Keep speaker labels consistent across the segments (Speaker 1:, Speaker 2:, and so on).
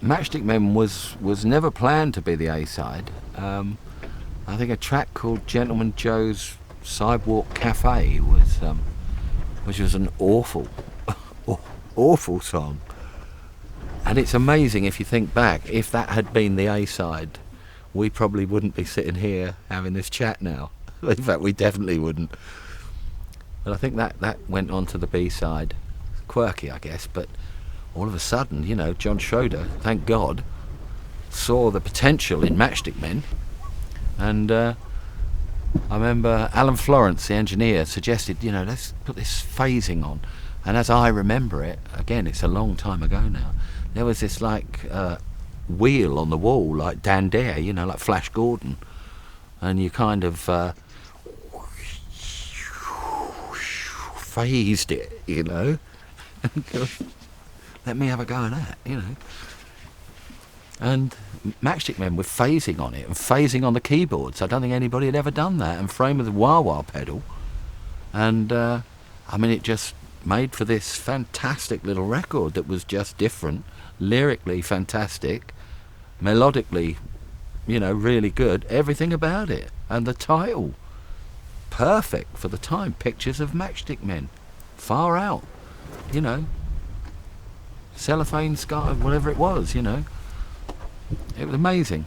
Speaker 1: Matchstick Men was never planned to be the A-side. I think a track called Gentleman Joe's Sidewalk Cafe was, which was an awful, awful song. And it's amazing if you think back, if that had been the A-side, we probably wouldn't be sitting here having this chat now. In fact, we definitely wouldn't. But I think that went on to the B-side. Quirky, I guess, but all of a sudden, you know, John Schroeder, thank God, saw the potential in Matchstick Men. And I remember Alan Florence, the engineer, suggested, you know, let's put this phasing on. And as I remember it, again, it's a long time ago now, there was this like wheel on the wall, like Dan Dare, you know, like Flash Gordon. And you kind of phased it, you know. Let me have a go at that, you know. And Matchstick Men were phasing on it and phasing on the keyboards. I don't think anybody had ever done that. And frame with the wah-wah pedal. And I mean, it just made for this fantastic little record that was just different, lyrically fantastic, melodically, you know, really good. Everything about it. And the title, perfect for the time. Pictures of Matchstick Men, far out, you know. Cellophane sky, whatever it was, you know. It was amazing.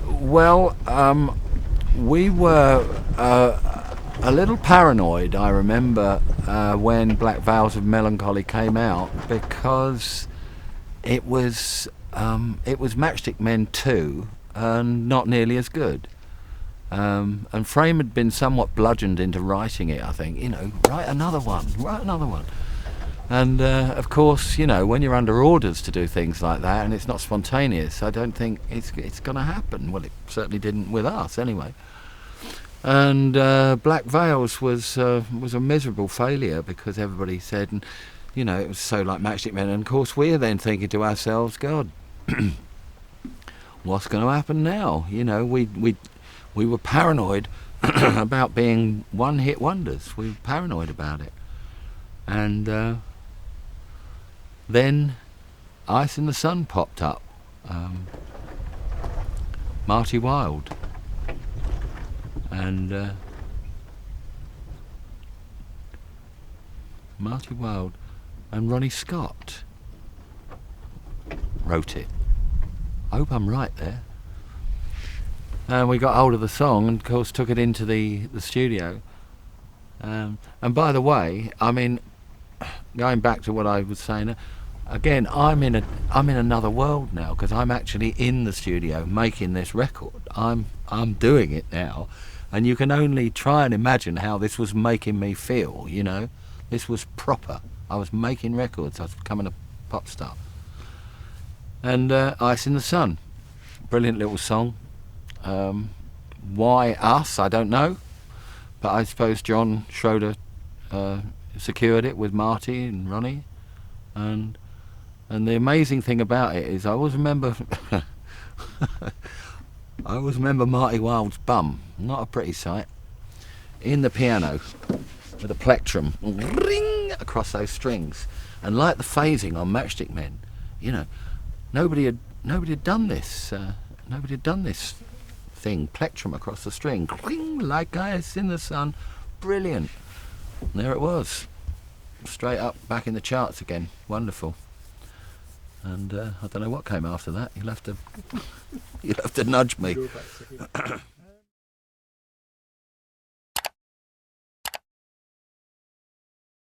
Speaker 1: Well, we were a little paranoid, I remember, when Black Veils of Melancholy came out, because it was Matchstick Men 2 and not nearly as good. And Frame had been somewhat bludgeoned into writing it, I think. You know, write another one. And of course, you know, when you're under orders to do things like that and it's not spontaneous, I don't think it's going to happen. Well, it certainly didn't with us, anyway. And Black Veils was a miserable failure because everybody said, and you know, it was so like Matchstick Men. And of course, we're then thinking to ourselves, God, what's going to happen now? You know, we were paranoid about being one-hit wonders. We were paranoid about it. And then Ice in the Sun popped up. Marty Wilde. And Marty Wilde and Ronnie Scott wrote it. I hope I'm right there. And we got hold of the song and of course took it into the studio. And by the way, I mean, going back to what I was saying, again, I'm in another world now because I'm actually in the studio making this record. I'm doing it now, and you can only try and imagine how this was making me feel. You know, this was proper. I was making records. I was becoming a pop star. And Ice in the Sun, brilliant little song. Why us? I don't know, but I suppose John Schroeder secured it with Marty and Ronnie, and the amazing thing about it is I always remember Marty Wilde's bum, not a pretty sight, in the piano with a plectrum ring across those strings, and like the phasing on Matchstick Men, you know, nobody had done this. Nobody had done this thing, plectrum across the string, ring, like Ice in the Sun, brilliant. And there it was, straight up back in the charts again. Wonderful. And I don't know what came after that. You'll have to nudge me.